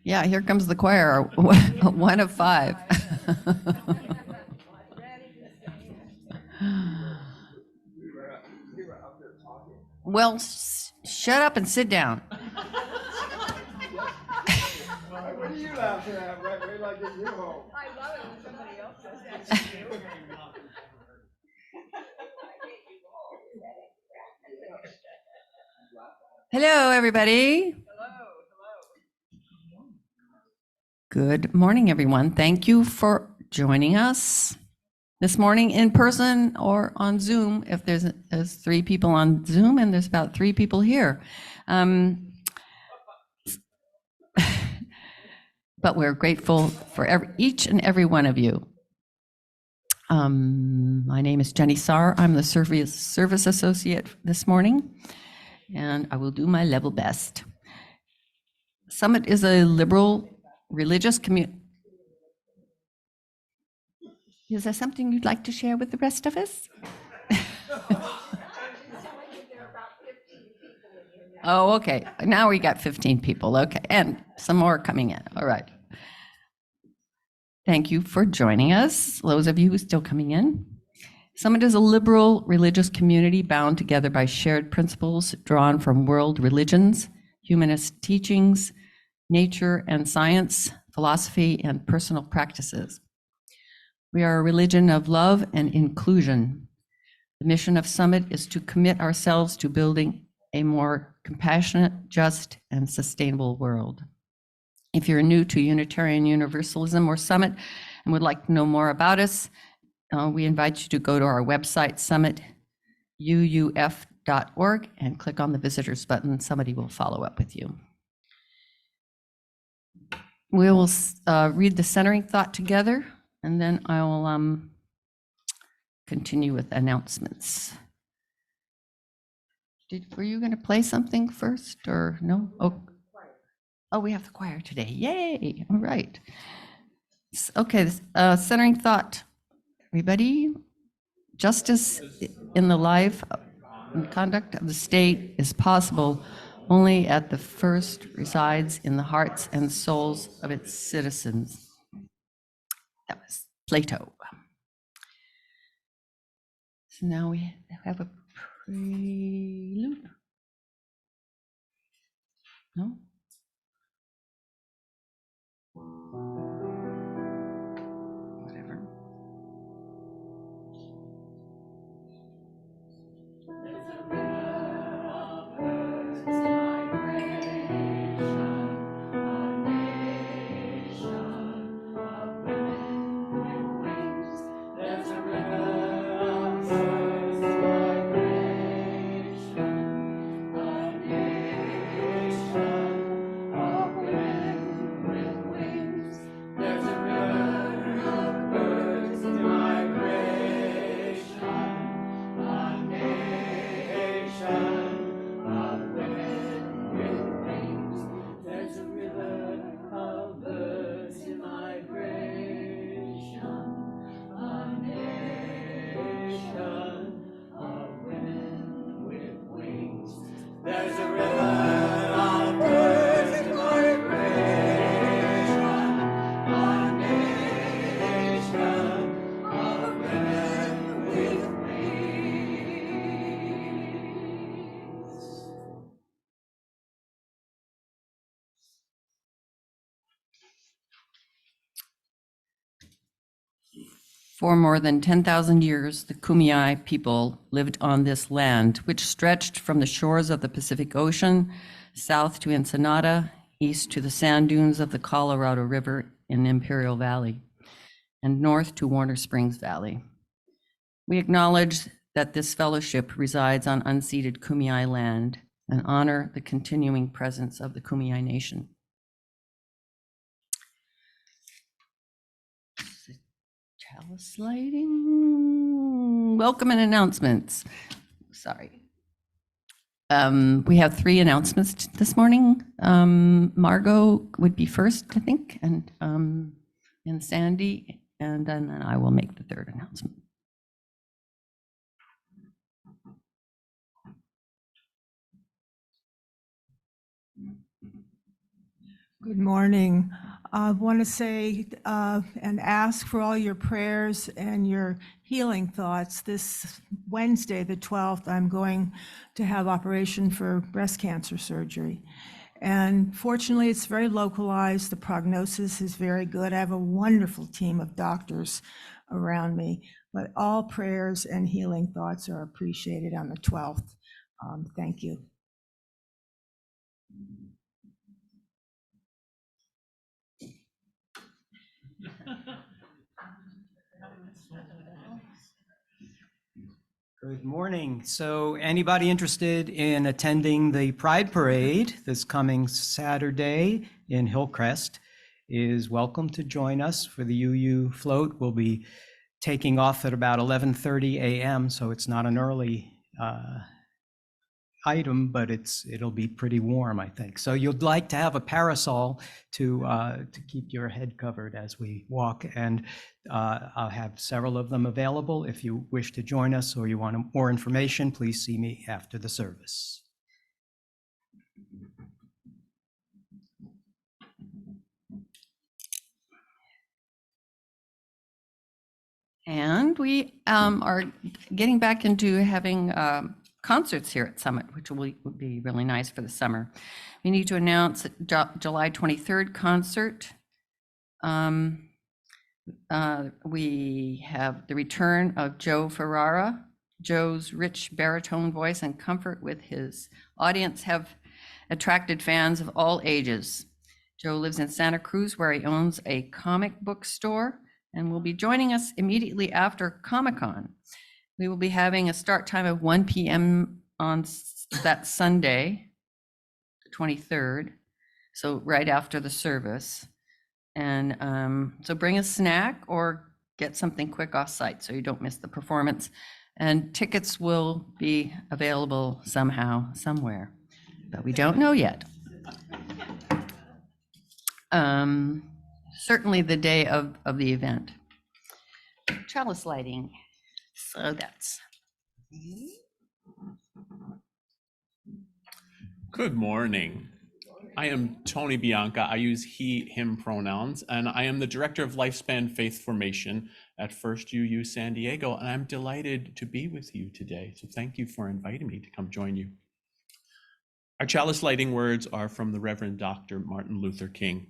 Yeah, here comes the choir, one of five. Well, shut up and sit down. What are you laughing at? Wait like a you home. I love it when somebody else says that to you. Hello, everybody. Hello. Good morning, everyone. Thank you for joining us this morning in person or on Zoom. If there's 3 people on Zoom and there's about 3 people here. But we're grateful for each and every one of you. My name is Jenny Sarr. I'm the service associate this morning, and I will do my level best. Summit is a liberal religious community. Is there something you'd like to share with the rest of us? Oh, okay. Now we got 15 people. Okay. And some more coming in. All right. Thank you for joining us, those of you who are still coming in. Summit is a liberal religious community bound together by shared principles drawn from world religions, humanist teachings, nature and science, philosophy, and personal practices. We are a religion of love and inclusion. The mission of Summit is to commit ourselves to building a more compassionate, just, and sustainable world. If you're new to Unitarian Universalism or Summit and would like to know more about us, we invite you to go to our website, summituuf.org, and click on the visitors button. Somebody will follow up with you. We will read the centering thought together, and then I will continue with announcements. Were you going to play something first or no? Oh, we have the choir today. Yay. All right. Okay. Centering thought. Everybody, justice in the life and conduct of the state is possible only at the first resides in the hearts and souls of its citizens. That was Plato. So now we have a prelude. No? Whatever. For more than 10,000 years, the Kumeyaay people lived on this land, which stretched from the shores of the Pacific Ocean, south to Ensenada, east to the sand dunes of the Colorado River in Imperial Valley, and north to Warner Springs Valley. We acknowledge that this fellowship resides on unceded Kumeyaay land and honor the continuing presence of the Kumeyaay Nation. Chalice lighting. Welcome and announcements. Sorry. We have 3 announcements this morning. Margot would be first, I think, and Sandy, and then I will make the 3rd announcement. Good morning. I want to say and ask for all your prayers and your healing thoughts. This Wednesday, the 12th, I'm going to have operation for breast cancer surgery. And fortunately, it's very localized. The prognosis is very good. I have a wonderful team of doctors around me, but all prayers and healing thoughts are appreciated on the 12th. Thank you. Good morning. So anybody interested in attending the Pride Parade this coming Saturday in Hillcrest is welcome to join us for the UU float. We'll be taking off at about 11:30 a.m., so it's not an early item, but it'll be pretty warm, I think. So you'd like to have a parasol to keep your head covered as we walk, and I'll have several of them available. If you wish to join us or you want more information, please see me after the service. And we are getting back into having concerts here at Summit, which would be really nice for the summer. We need to announce July 23rd concert. We have the return of Joe Ferrara. Joe's rich baritone voice and comfort with his audience have attracted fans of all ages. Joe lives in Santa Cruz, where he owns a comic book store, and will be joining us immediately after Comic-Con. We will be having a start time of 1 p.m. on that Sunday, the 23rd, so right after the service. And so bring a snack or get something quick off-site so you don't miss the performance. And tickets will be available somehow, somewhere, but we don't know yet. Certainly the day of the event. Chalice lighting. So that's. Good morning. I am Tony Bianca. I use he, him pronouns, and I am the Director of Lifespan Faith Formation at First UU San Diego, and I'm delighted to be with you today. So thank you for inviting me to come join you. Our chalice lighting words are from the Reverend Dr. Martin Luther King.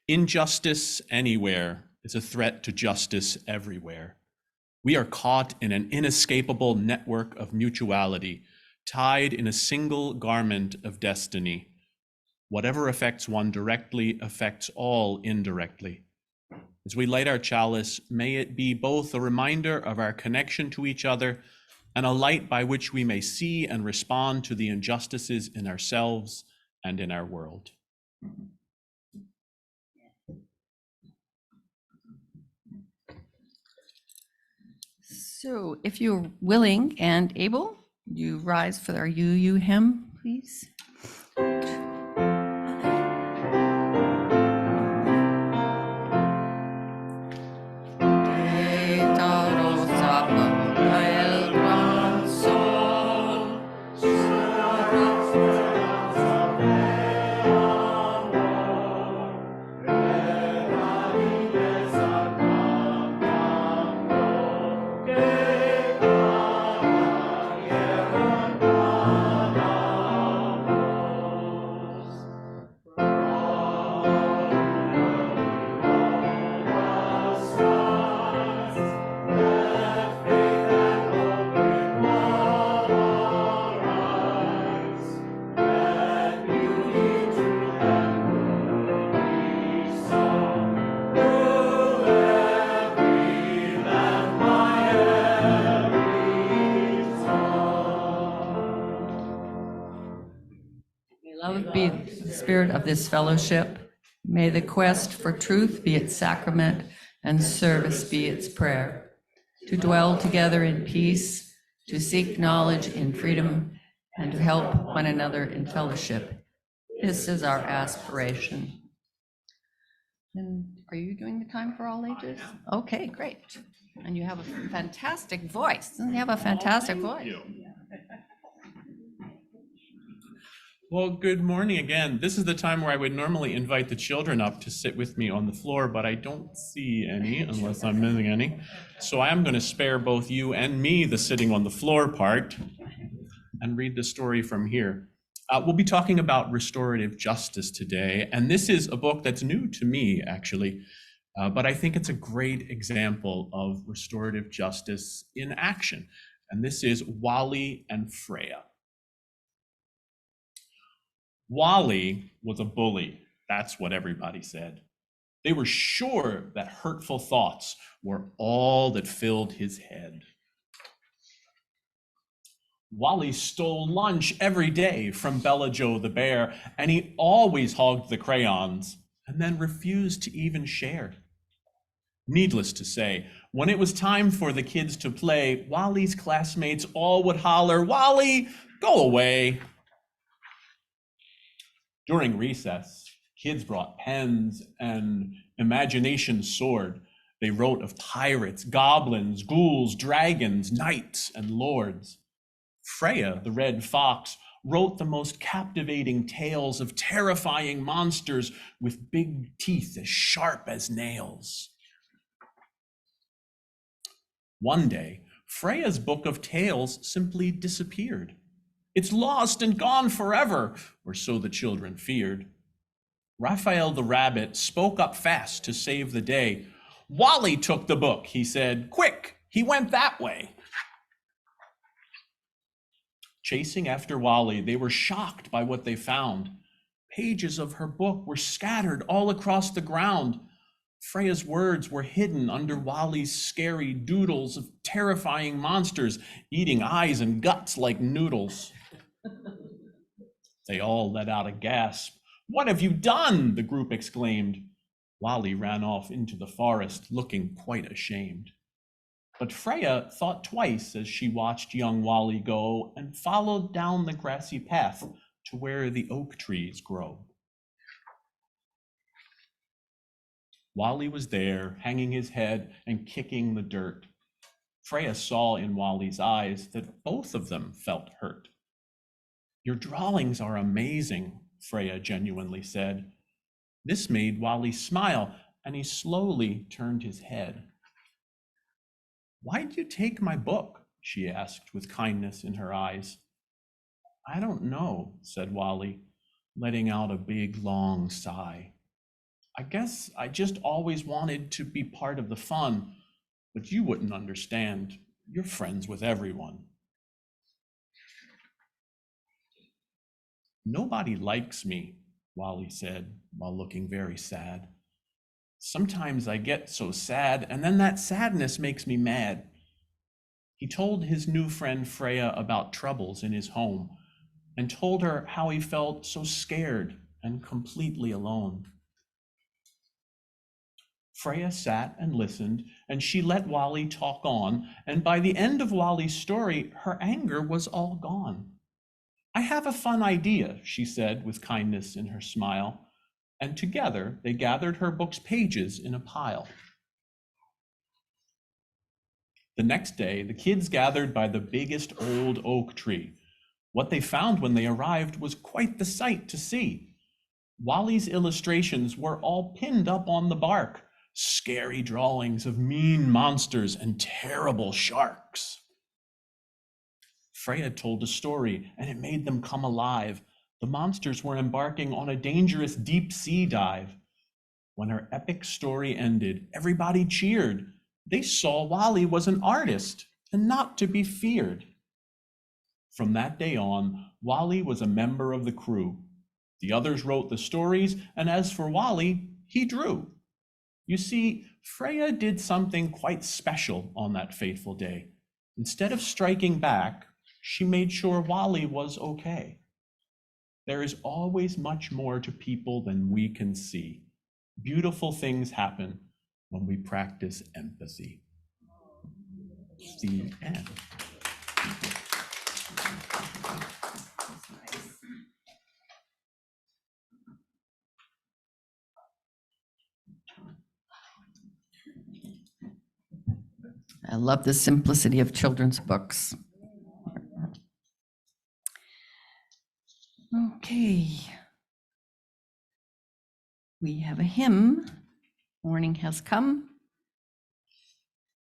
Injustice anywhere is a threat to justice everywhere. We are caught in an inescapable network of mutuality, tied in a single garment of destiny. Whatever affects one directly affects all indirectly. As we light our chalice, may it be both a reminder of our connection to each other and a light by which we may see and respond to the injustices in ourselves and in our world. So if you're willing and able, you rise for our UU hymn, please. Love be the spirit of this fellowship. May the quest for truth be its sacrament and service be its prayer. To dwell together in peace, to seek knowledge in freedom, and to help one another in fellowship. This is our aspiration. And are you doing the time for all ages? Okay, great. And you have a fantastic voice. Doesn't he have a fantastic voice? Well, good morning again. This is the time where I would normally invite the children up to sit with me on the floor, but I don't see any unless I'm missing any. So I am going to spare both you and me the sitting on the floor part and read the story from here. We'll be talking about restorative justice today, and this is a book that's new to me, actually, but I think it's a great example of restorative justice in action. And this is Wally and Freya. Wally was a bully. That's what everybody said. They were sure that hurtful thoughts were all that filled his head. Wally stole lunch every day from Bella Joe the bear, and he always hogged the crayons and then refused to even share. Needless to say, when it was time for the kids to play, Wally's classmates all would holler, "Wally, go away." During recess, kids brought pens and imagination soared. They wrote of pirates, goblins, ghouls, dragons, knights, and lords. Freya, the red fox, wrote the most captivating tales of terrifying monsters with big teeth as sharp as nails. One day, Freya's book of tales simply disappeared. "It's lost and gone forever," or so the children feared. Raphael the rabbit spoke up fast to save the day. "Wally took the book," he said. "Quick, he went that way." Chasing after Wally, they were shocked by what they found. Pages of her book were scattered all across the ground. Freya's words were hidden under Wally's scary doodles of terrifying monsters eating eyes and guts like noodles. They all let out a gasp. "What have you done?" the group exclaimed. Wally ran off into the forest, looking quite ashamed. But Freya thought twice as she watched young Wally go and followed down the grassy path to where the oak trees grow. Wally was there, hanging his head and kicking the dirt. Freya saw in Wally's eyes that both of them felt hurt. "Your drawings are amazing," Freya genuinely said. This made Wally smile, and he slowly turned his head. "Why'd you take my book?" she asked with kindness in her eyes. "I don't know," said Wally, letting out a big, long sigh. "I guess I just always wanted to be part of the fun, but you wouldn't understand. You're friends with everyone." "Nobody likes me," Wally said while looking very sad. "Sometimes I get so sad, and then that sadness makes me mad." He told his new friend Freya about troubles in his home and told her how he felt so scared and completely alone. Freya sat and listened, and she let Wally talk on, and by the end of Wally's story, her anger was all gone. "I have a fun idea," she said with kindness in her smile, and together they gathered her book's pages in a pile. The next day, the kids gathered by the biggest old oak tree. What they found when they arrived was quite the sight to see. Wally's illustrations were all pinned up on the bark, scary drawings of mean monsters and terrible sharks. Freya told a story, and it made them come alive. The monsters were embarking on a dangerous deep sea dive. When her epic story ended, everybody cheered. They saw Wally was an artist and not to be feared. From that day on, Wally was a member of the crew. The others wrote the stories, and as for Wally, he drew. You see, Freya did something quite special on that fateful day. Instead of striking back, she made sure Wally was okay. There is always much more to people than we can see. Beautiful things happen when we practice empathy. The end. I love the simplicity of children's books. Okay. We have a hymn, Morning Has Come.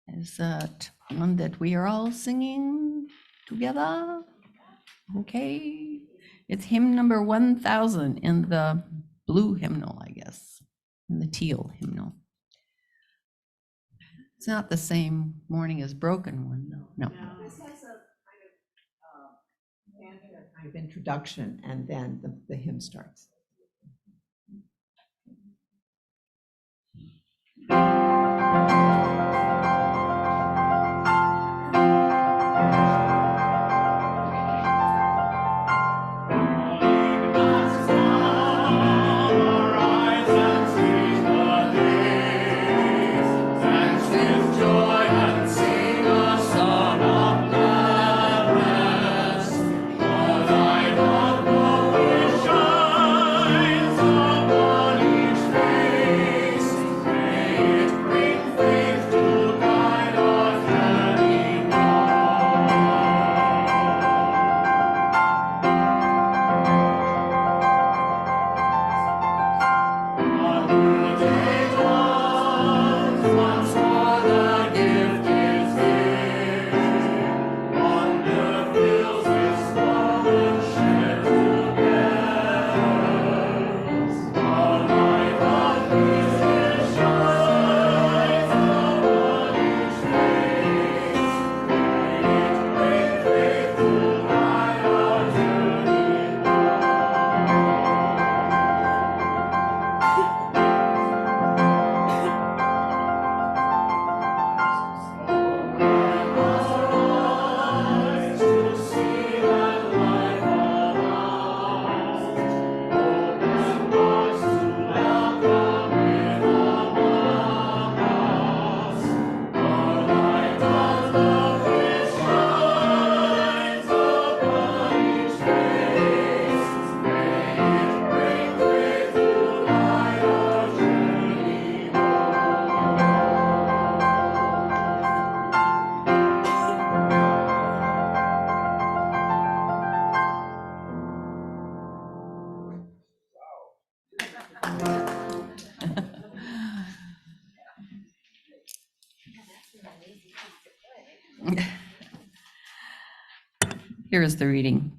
Is that one that we are all singing together? Okay. It's hymn number 1000 in the blue hymnal, I guess, in the teal hymnal. It's not the same Morning is Broken one, though. No. This has a kind of introduction, and then the hymn starts. Here is the reading.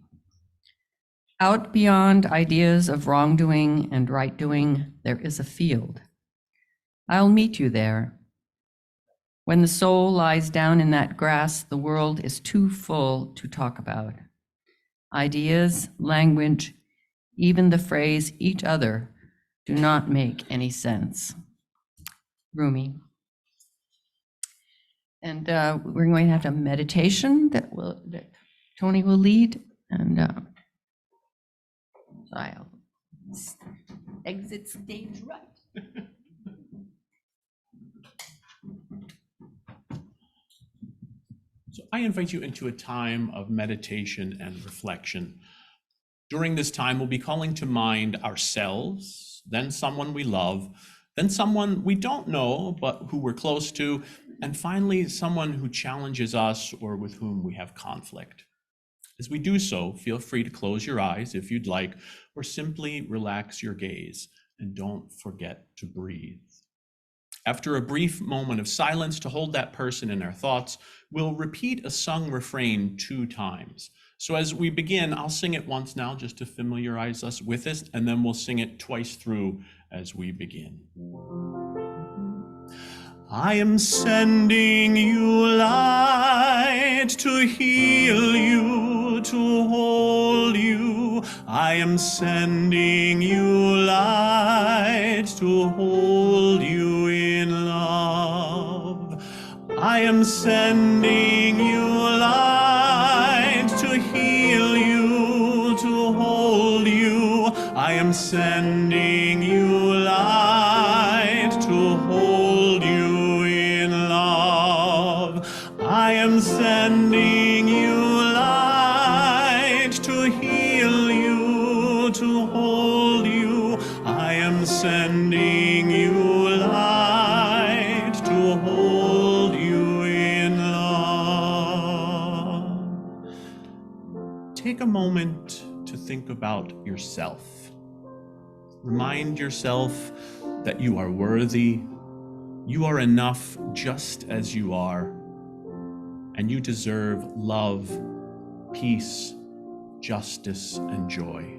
Out beyond ideas of wrongdoing and right doing, there is a field. I'll meet you there. When the soul lies down in that grass, the world is too full to talk about. Ideas, language, even the phrase each other do not make any sense. Rumi. And we're going to have a meditation that Tony will lead, and so I'll exit stage right. So I invite you into a time of meditation and reflection. During this time, we'll be calling to mind ourselves, then someone we love, then someone we don't know, but who we're close to, and finally, someone who challenges us or with whom we have conflict. As we do so, feel free to close your eyes if you'd like, or simply relax your gaze, and don't forget to breathe. After a brief moment of silence to hold that person in our thoughts, we'll repeat a sung refrain 2 times. So as we begin, I'll sing it once now just to familiarize us with it, and then we'll sing it twice through as we begin. I am sending you light to heal you, to hold you. I am sending you light to hold you in love. I am sending you light to heal you, to hold you. I am sending you light to hold you in love. I am sending you light to heal you, to hold you. I am sending you light to hold you in love. Take a moment to think about yourself. Remind yourself that you are worthy, you are enough just as you are, and you deserve love, peace, justice, and joy.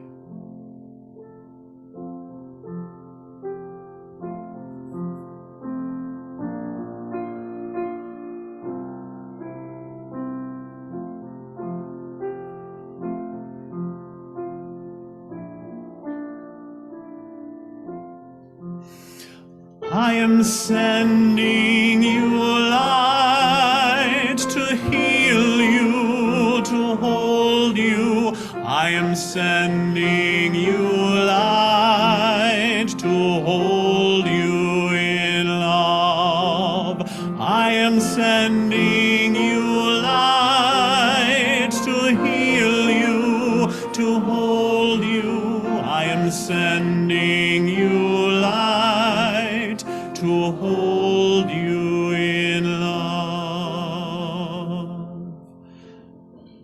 I am sending you light to heal you, to hold you. I am sending you light to hold you in love. I am sending you light to heal you, to hold you. I am sending you light to hold you in love.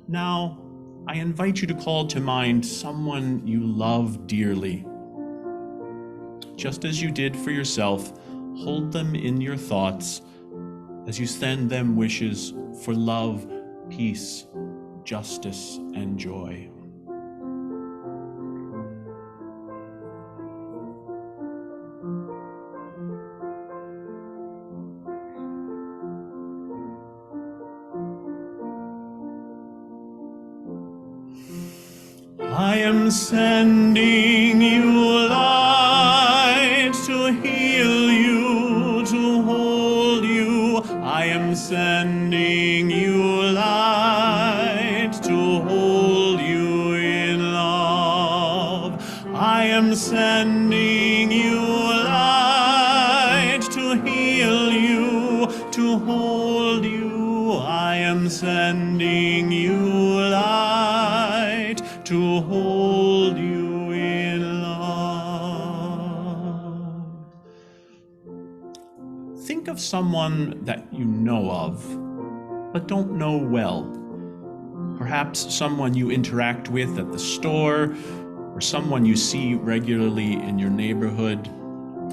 Now, I invite you to call to mind someone you love dearly. Just as you did for yourself, hold them in your thoughts as you send them wishes for love, peace, justice, and joy. I am sending you light to heal you, to hold you. I am sending you light to hold you in love. I am sending you light to heal you, to hold you. I am sending you light to hold you in love. Think of someone that you know of, but don't know well. Perhaps someone you interact with at the store, or someone you see regularly in your neighborhood,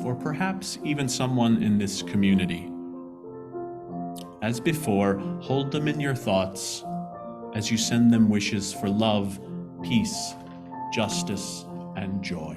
or perhaps even someone in this community. As before, hold them in your thoughts as you send them wishes for love, peace, justice, and joy.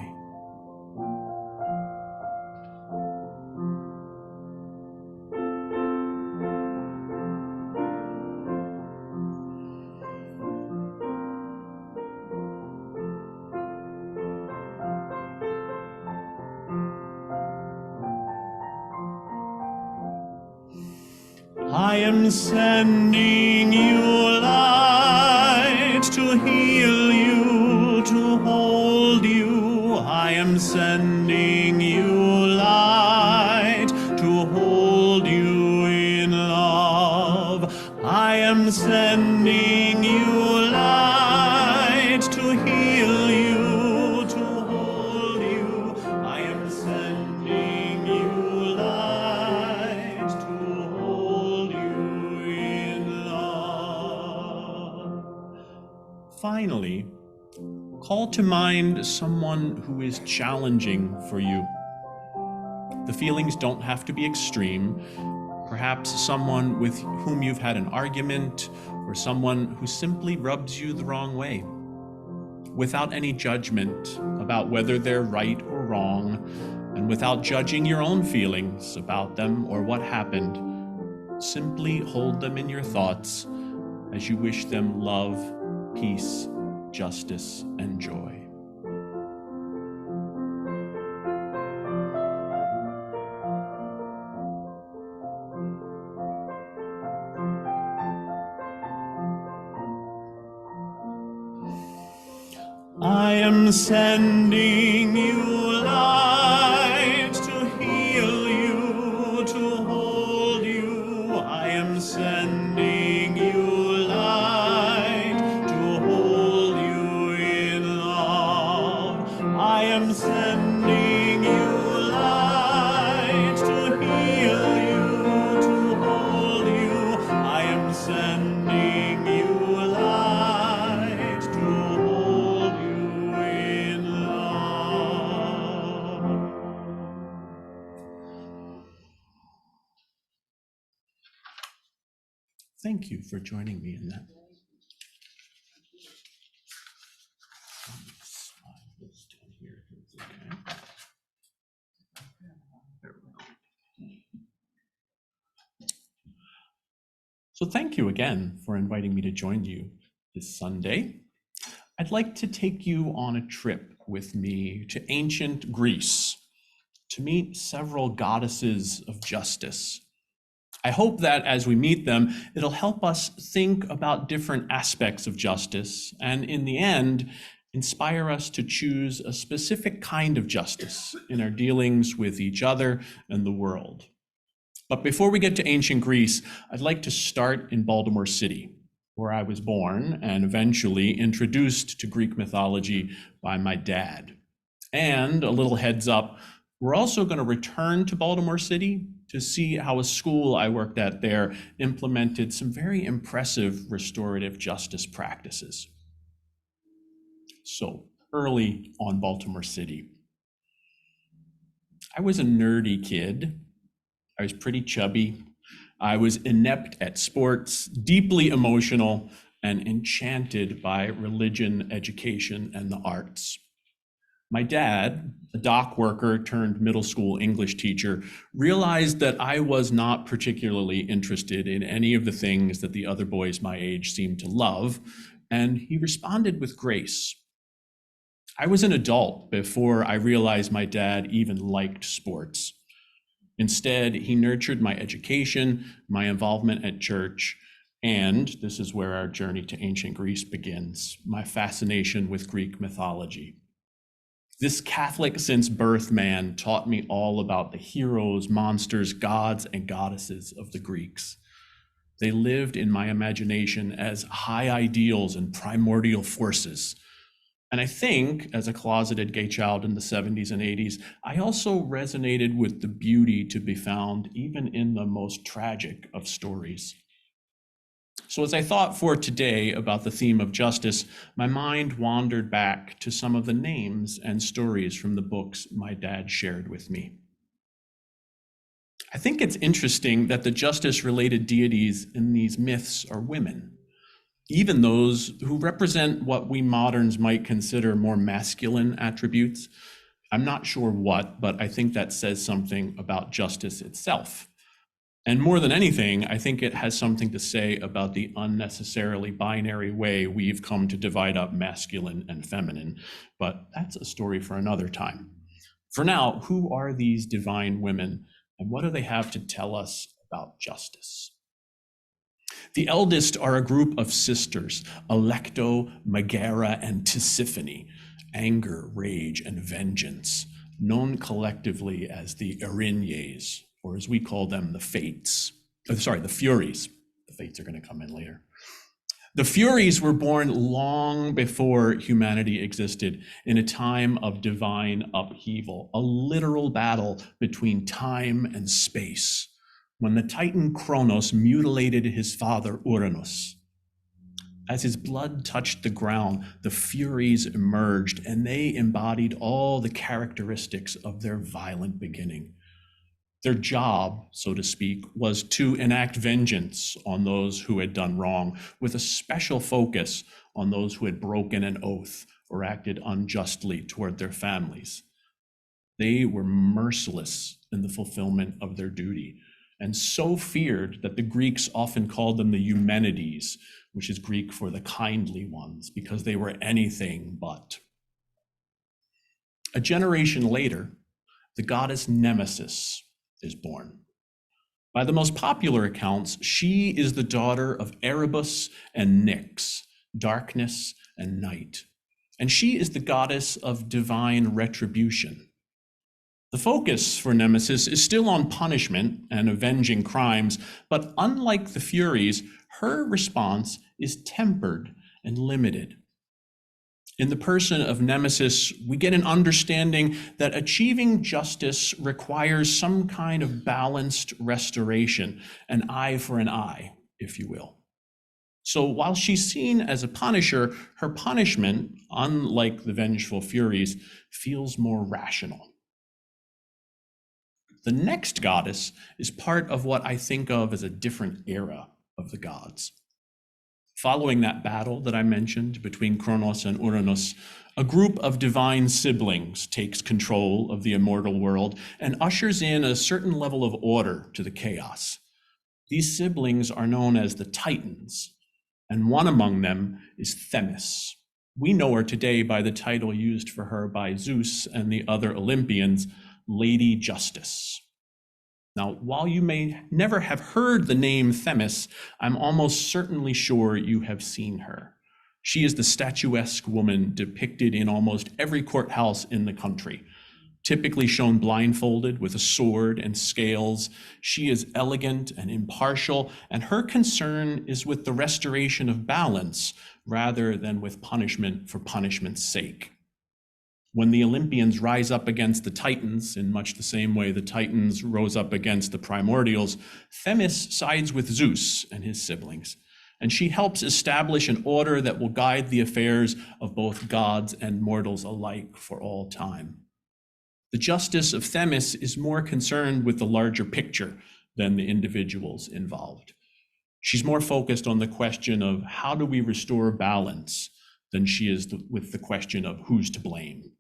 I am sending you light to heal you, to hold you. I am sending you light to hold you in love. I am sending you light to heal you, to hold you. I am sending you light to hold you in love. Finally, call to mind someone who is challenging for you. The feelings don't have to be extreme. Perhaps someone with whom you've had an argument, or someone who simply rubs you the wrong way. Without any judgment about whether they're right or wrong, and without judging your own feelings about them or what happened, simply hold them in your thoughts as you wish them love, peace, justice, and joy. I am sending you light to heal you, to hold you. I am sending you light to hold you in love. I am sending you light to heal you, to hold you. I am sending you light to hold you. Thank you for joining me in that. Slide this down here if it's okay. There we go. So thank you again for inviting me to join you this Sunday. I'd like to take you on a trip with me to ancient Greece to meet several goddesses of justice. I hope that as we meet them, it'll help us think about different aspects of justice, and in the end, inspire us to choose a specific kind of justice in our dealings with each other and the world. But before we get to ancient Greece, I'd like to start in Baltimore City, where I was born and eventually introduced to Greek mythology by my dad. And a little heads up, we're also going to return to Baltimore City to see how a school I worked at there implemented some very impressive restorative justice practices. So, early on Baltimore City. I was a nerdy kid. I was pretty chubby. I was inept at sports, deeply emotional, and enchanted by religion, education, and the arts. My dad, a dock worker turned middle school English teacher, realized that I was not particularly interested in any of the things that the other boys my age seemed to love, and he responded with grace. I was an adult before I realized my dad even liked sports. Instead, he nurtured my education, my involvement at church, and this is where our journey to ancient Greece begins, my fascination with Greek mythology. This Catholic since birth man taught me all about the heroes, monsters, gods, and goddesses of the Greeks. They lived in my imagination as high ideals and primordial forces. And I think, as a closeted gay child in the 70s and 80s, I also resonated with the beauty to be found even in the most tragic of stories. So as I thought for today about the theme of justice, my mind wandered back to some of the names and stories from the books my dad shared with me. I think it's interesting that the justice-related deities in these myths are women, even those who represent what we moderns might consider more masculine attributes. I'm not sure what, but I think that says something about justice itself. And more than anything, I think it has something to say about the unnecessarily binary way we've come to divide up masculine and feminine, but that's a story for another time. For now, who are these divine women, and what do they have to tell us about justice? The eldest are a group of sisters, Alecto, Megara, and Tisiphone, anger, rage, and vengeance, known collectively as the Erinyes, or as we call them, the Fates. The Furies. The Fates are going to come in later. The Furies were born long before humanity existed, in a time of divine upheaval, a literal battle between time and space, when the Titan Kronos mutilated his father Uranus. As his blood touched the ground, the Furies emerged, and they embodied all the characteristics of their violent beginning. Their job, so to speak, was to enact vengeance on those who had done wrong, with a special focus on those who had broken an oath or acted unjustly toward their families. They were merciless in the fulfillment of their duty, and so feared that the Greeks often called them the Eumenides, which is Greek for the kindly ones, because they were anything but. A generation later, the goddess Nemesis is born. By the most popular accounts, she is the daughter of Erebus and Nyx, darkness and night, and she is the goddess of divine retribution. The focus for Nemesis is still on punishment and avenging crimes, but unlike the Furies, her response is tempered and limited. In the person of Nemesis, we get an understanding that achieving justice requires some kind of balanced restoration, an eye for an eye, if you will. So while she's seen as a punisher, her punishment, unlike the vengeful Furies, feels more rational. The next goddess is part of what I think of as a different era of the gods. Following that battle that I mentioned between Kronos and Uranus, a group of divine siblings takes control of the immortal world and ushers in a certain level of order to the chaos. These siblings are known as the Titans, and one among them is Themis. We know her today by the title used for her by Zeus and the other Olympians, Lady Justice. Now, while you may never have heard the name Themis, I'm almost certainly sure you have seen her. She is the statuesque woman depicted in almost every courthouse in the country. Typically shown blindfolded with a sword and scales, she is elegant and impartial, and her concern is with the restoration of balance rather than with punishment for punishment's sake. When the Olympians rise up against the Titans, in much the same way the Titans rose up against the primordials, Themis sides with Zeus and his siblings, and she helps establish an order that will guide the affairs of both gods and mortals alike for all time. The justice of Themis is more concerned with the larger picture than the individuals involved. She's more focused on the question of how do we restore balance than she is with the question of who's to blame.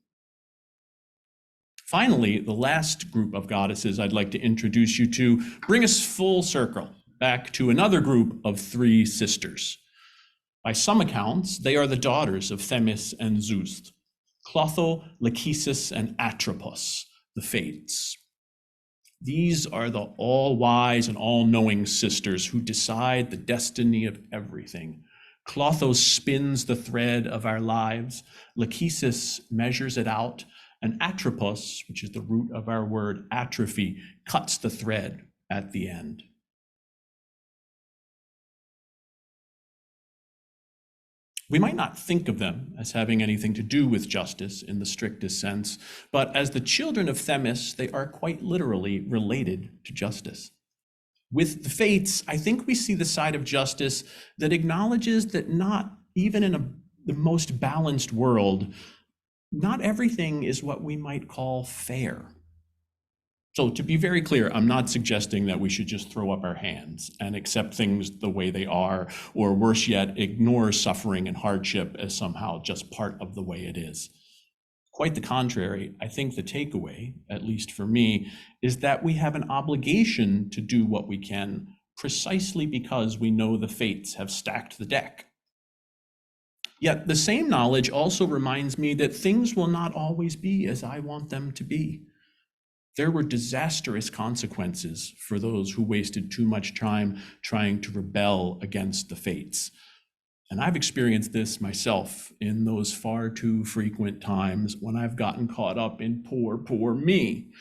Finally, the last group of goddesses I'd like to introduce you to bring us full circle back to another group of three sisters. By some accounts, they are the daughters of Themis and Zeus, Clotho, Lachesis, and Atropos, the Fates. These are the all-wise and all-knowing sisters who decide the destiny of everything. Clotho spins the thread of our lives, Lachesis measures it out, and Atropos, which is the root of our word atrophy, cuts the thread at the end. We might not think of them as having anything to do with justice in the strictest sense, but as the children of Themis, they are quite literally related to justice. With the Fates, I think we see the side of justice that acknowledges that not even in the most balanced world, not everything is what we might call fair. So to be very clear, I'm not suggesting that we should just throw up our hands and accept things the way they are, or worse yet, ignore suffering and hardship as somehow just part of the way it is. Quite the contrary, I think the takeaway, at least for me, is that we have an obligation to do what we can precisely because we know the Fates have stacked the deck. Yet the same knowledge also reminds me that things will not always be as I want them to be. There were disastrous consequences for those who wasted too much time trying to rebel against the Fates. And I've experienced this myself in those far too frequent times when I've gotten caught up in poor me,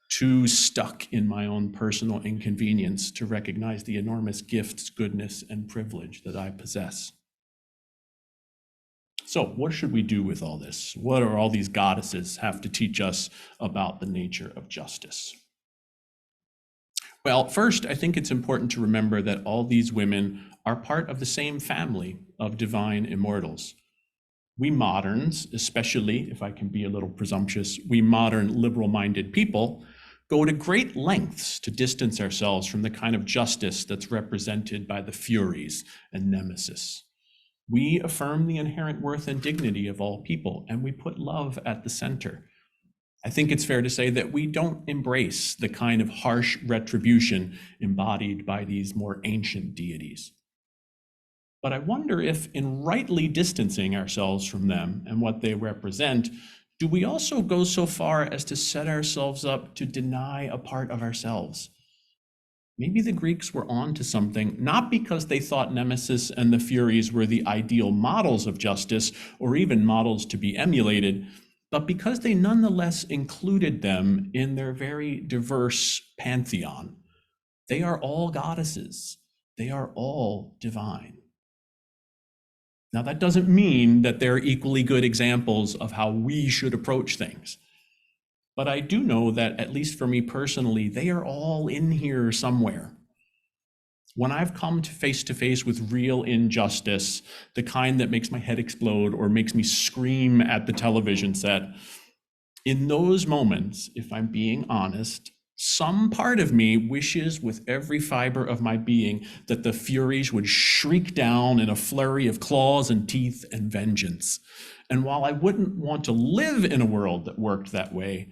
too stuck in my own personal inconvenience to recognize the enormous gifts, goodness, and privilege that I possess. So what should we do with all this? What are all these goddesses have to teach us about the nature of justice? Well, first, I think it's important to remember that all these women are part of the same family of divine immortals. We moderns, especially, if I can be a little presumptuous, we modern liberal-minded people go to great lengths to distance ourselves from the kind of justice that's represented by the Furies and Nemesis. We affirm the inherent worth and dignity of all people, and we put love at the center. I think it's fair to say that we don't embrace the kind of harsh retribution embodied by these more ancient deities. But I wonder if, in rightly distancing ourselves from them and what they represent, do we also go so far as to set ourselves up to deny a part of ourselves? Maybe the Greeks were on to something, not because they thought Nemesis and the Furies were the ideal models of justice, or even models to be emulated, but because they nonetheless included them in their very diverse pantheon. They are all goddesses. They are all divine. Now, that doesn't mean that they're equally good examples of how we should approach things. But I do know that, at least for me personally, they are all in here somewhere. When I've come to face with real injustice, the kind that makes my head explode or makes me scream at the television set, in those moments, if I'm being honest, Some part of me wishes with every fiber of my being that the Furies would shriek down in a flurry of claws and teeth and vengeance. And while I wouldn't want to live in a world that worked that way,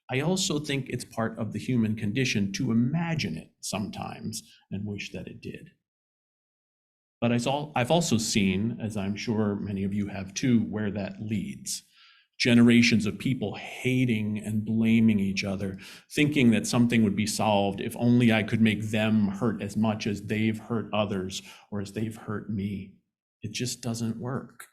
I also think it's part of the human condition to imagine it sometimes and wish that it did. But I've also seen, as I'm sure many of you have too, where that leads. Generations of people hating and blaming each other, thinking that something would be solved if only I could make them hurt as much as they've hurt others or as they've hurt me. It just doesn't work.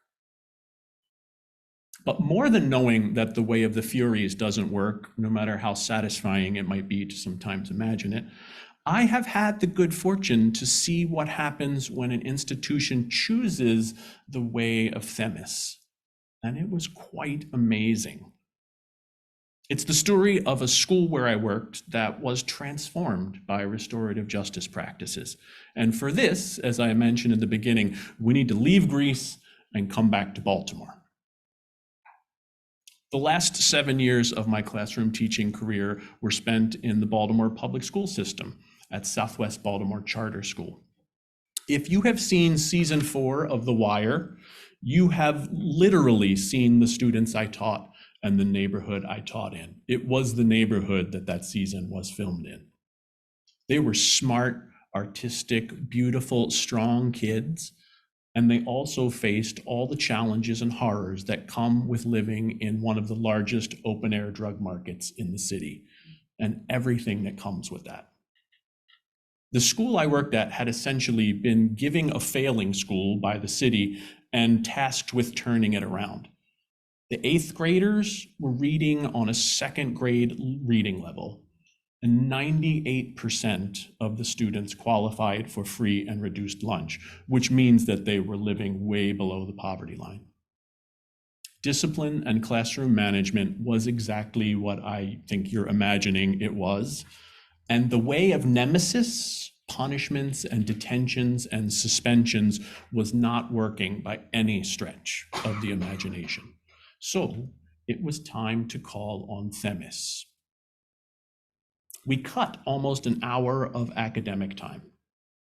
But more than knowing that the way of the Furies doesn't work, no matter how satisfying it might be to sometimes imagine it, I have had the good fortune to see what happens when an institution chooses the way of Themis. And it was quite amazing. It's the story of a school where I worked that was transformed by restorative justice practices. And for this, as I mentioned in the beginning, we need to leave Greece and come back to Baltimore. The last 7 years of my classroom teaching career were spent in the Baltimore public school system at Southwest Baltimore Charter School. If you have seen season 4 of The Wire, you have literally seen the students I taught and the neighborhood I taught in. It was the neighborhood that season was filmed in. They were smart, artistic, beautiful, strong kids, and they also faced all the challenges and horrors that come with living in one of the largest open-air drug markets in the city, and everything that comes with that. The school I worked at had essentially been giving a failing school by the city and tasked with turning it around. The 8th graders were reading on a 2nd grade reading level, and 98% of the students qualified for free and reduced lunch, which means that they were living way below the poverty line. Discipline and classroom management was exactly what I think you're imagining it was. And the way of nemesis, punishments and detentions and suspensions was not working by any stretch of the imagination. So it was time to call on Themis. We cut almost an hour of academic time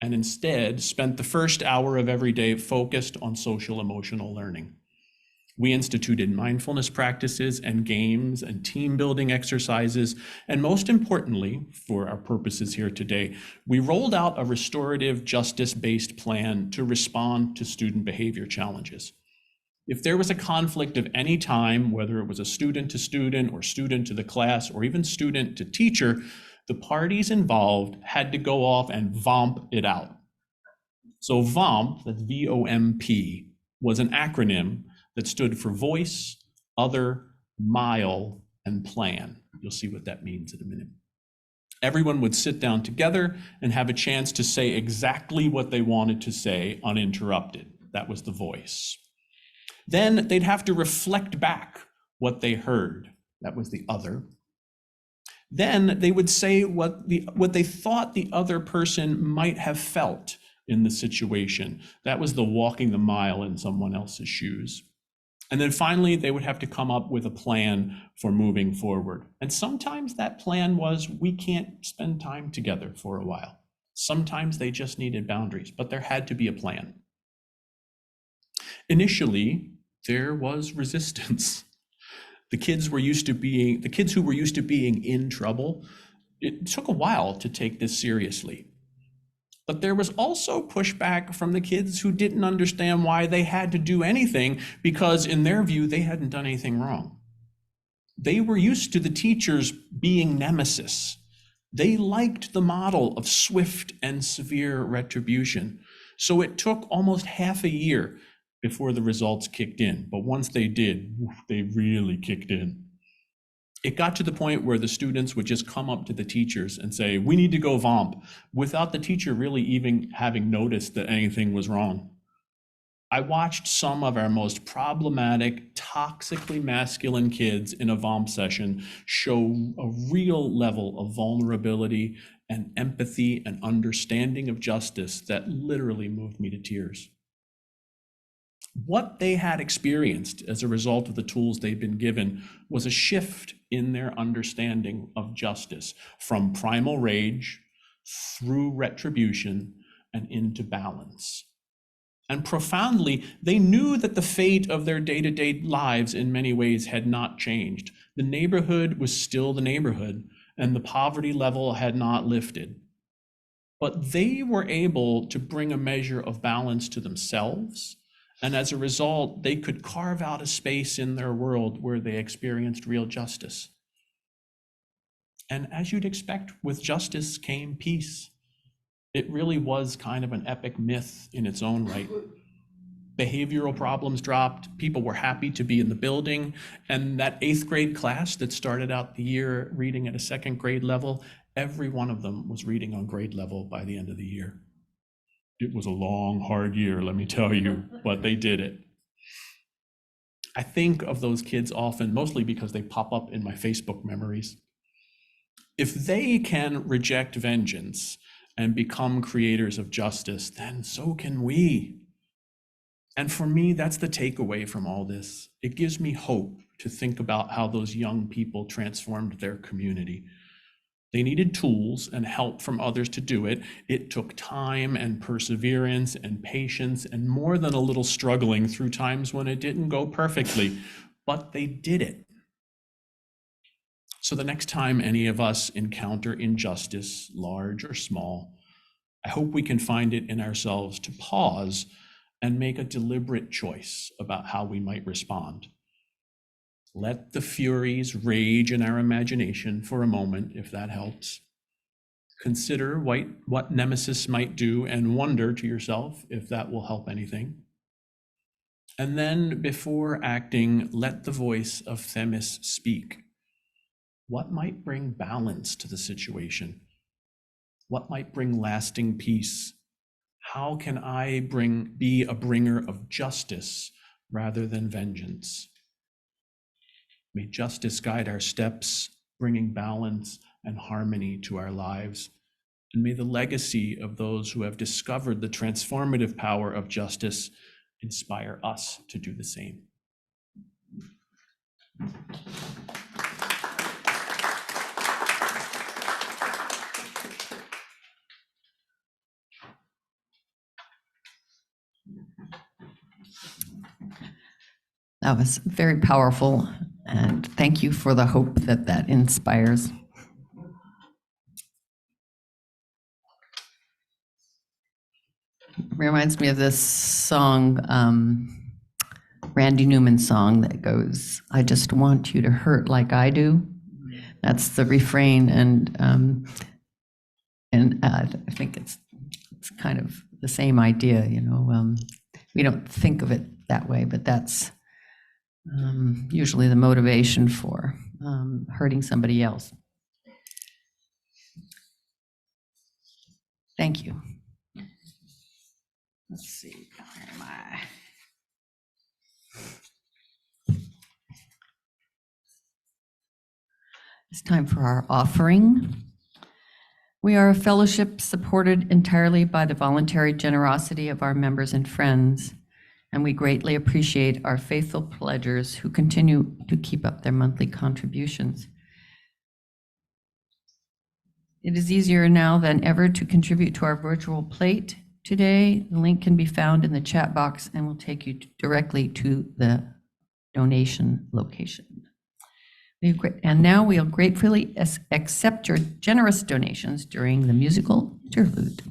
and instead spent the first hour of every day focused on social emotional learning. We instituted mindfulness practices and games and team building exercises. And most importantly, for our purposes here today, we rolled out a restorative justice-based plan to respond to student behavior challenges. If there was a conflict of any time, whether it was a student to student or student to the class or even student to teacher, the parties involved had to go off and vomp it out. So VOMP, that's V-O-M-P, was an acronym that stood for voice, other, mile, and plan. You'll see what that means in a minute. Everyone would sit down together and have a chance to say exactly what they wanted to say uninterrupted. That was the voice. Then they'd have to reflect back what they heard. That was the other. Then they would say what they thought the other person might have felt in the situation. That was the walking the mile in someone else's shoes. And then finally, they would have to come up with a plan for moving forward. And sometimes that plan was, we can't spend time together for a while. Sometimes they just needed boundaries, but there had to be a plan. Initially, there was resistance. The kids who were used to being in trouble, it took a while to take this seriously. But there was also pushback from the kids who didn't understand why they had to do anything because in their view, they hadn't done anything wrong. They were used to the teachers being nemesis. They liked the model of swift and severe retribution. So it took almost half a year before the results kicked in. But once they did, they really kicked in. It got to the point where the students would just come up to the teachers and say, we need to go VOMP, without the teacher really even having noticed that anything was wrong. I watched some of our most problematic, toxically masculine kids in a VOMP session show a real level of vulnerability and empathy and understanding of justice that literally moved me to tears. What they had experienced as a result of the tools they'd been given was a shift in their understanding of justice, from primal rage through retribution and into balance. And profoundly, they knew that the fate of their day-to-day lives in many ways had not changed. The neighborhood was still the neighborhood, and the poverty level had not lifted. But they were able to bring a measure of balance to themselves, and as a result, they could carve out a space in their world where they experienced real justice. And as you'd expect, with justice came peace. It really was kind of an epic myth in its own right. Behavioral problems dropped, people were happy to be in the building, and that 8th grade class that started out the year reading at a 2nd grade level, every one of them was reading on grade level by the end of the year. It was a long, hard year, let me tell you, but they did it. I think of those kids often, mostly because they pop up in my Facebook memories. If they can reject vengeance and become creators of justice, then so can we. And for me, that's the takeaway from all this. It gives me hope to think about how those young people transformed their community. They needed tools and help from others to do it. It took time and perseverance and patience and more than a little struggling through times when it didn't go perfectly, but they did it. So the next time any of us encounter injustice, large or small, I hope we can find it in ourselves to pause and make a deliberate choice about how we might respond. Let the furies rage in our imagination for a moment, if that helps. Consider what Nemesis might do and wonder to yourself if that will help anything. And then, before acting, let the voice of Themis speak. What might bring balance to the situation? What might bring lasting peace? How can I be a bringer of justice rather than vengeance? May justice guide our steps, bringing balance and harmony to our lives. And may the legacy of those who have discovered the transformative power of justice inspire us to do the same. That was very powerful, and thank you for the hope that that inspires. Reminds me of this song, Randy Newman song that goes, "I just want you to hurt like I do." That's the refrain, and I think it's kind of the same idea, you know. We don't think of it that way, but that's usually the motivation for hurting somebody else. Thank you. Let's see, where am I? It's time for our offering. We are a fellowship supported entirely by the voluntary generosity of our members and friends, and we greatly appreciate our faithful pledgers who continue to keep up their monthly contributions. It is easier now than ever to contribute to our virtual plate today. The link can be found in the chat box and will take you directly to the donation location. And now we'll gratefully accept your generous donations during the musical interlude.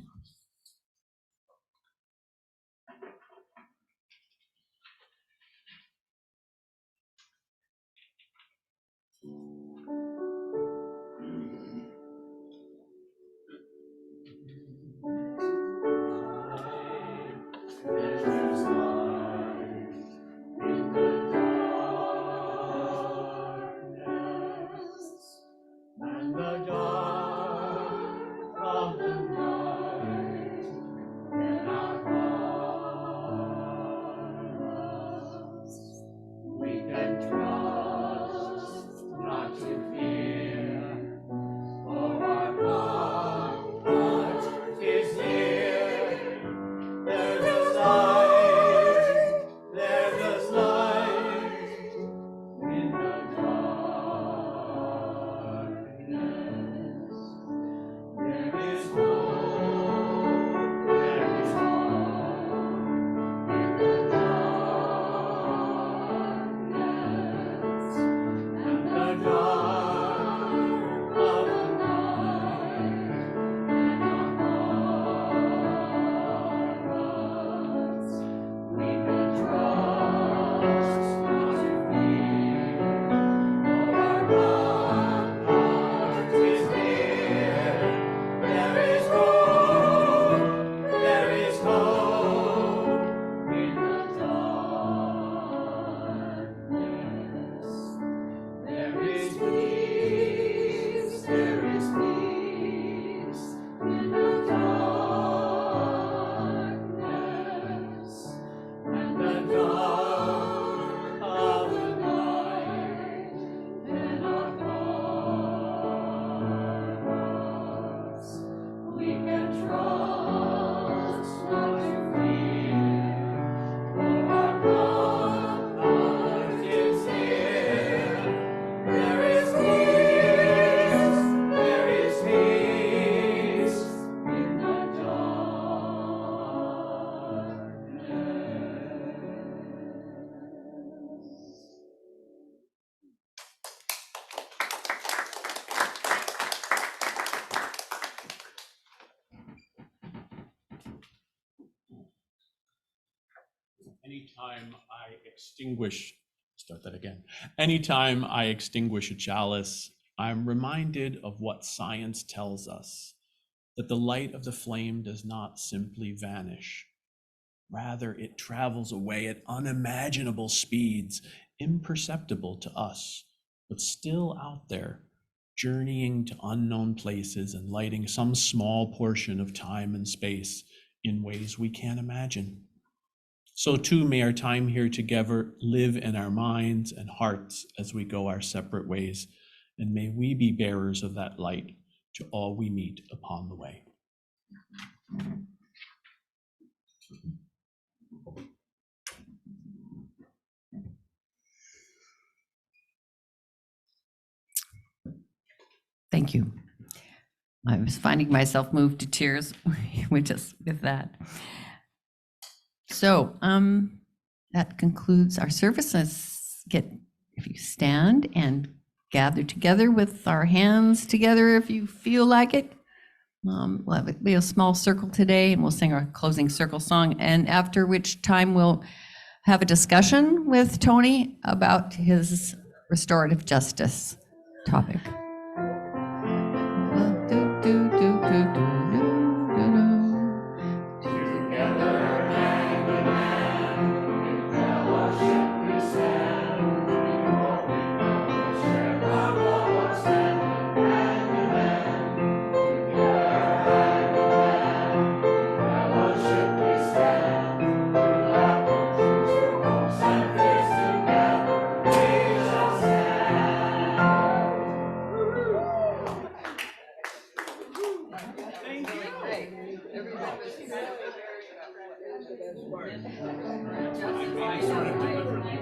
And the dark of the night Anytime I extinguish, start that again. Anytime I extinguish a chalice, I'm reminded of what science tells us, that the light of the flame does not simply vanish. Rather, it travels away at unimaginable speeds, imperceptible to us, but still out there, journeying to unknown places and lighting some small portion of time and space in ways we can't imagine. So too may our time here together live in our minds and hearts as we go our separate ways, and may we be bearers of that light to all we meet upon the way. Thank you. I was finding myself moved to tears with that. So that concludes our services. If you stand and gather together with our hands together, if you feel like it. We'll have it be a small circle today, and we'll sing our closing circle song. And after which time we'll have a discussion with Tony about his restorative justice topic. I may sort of deliberately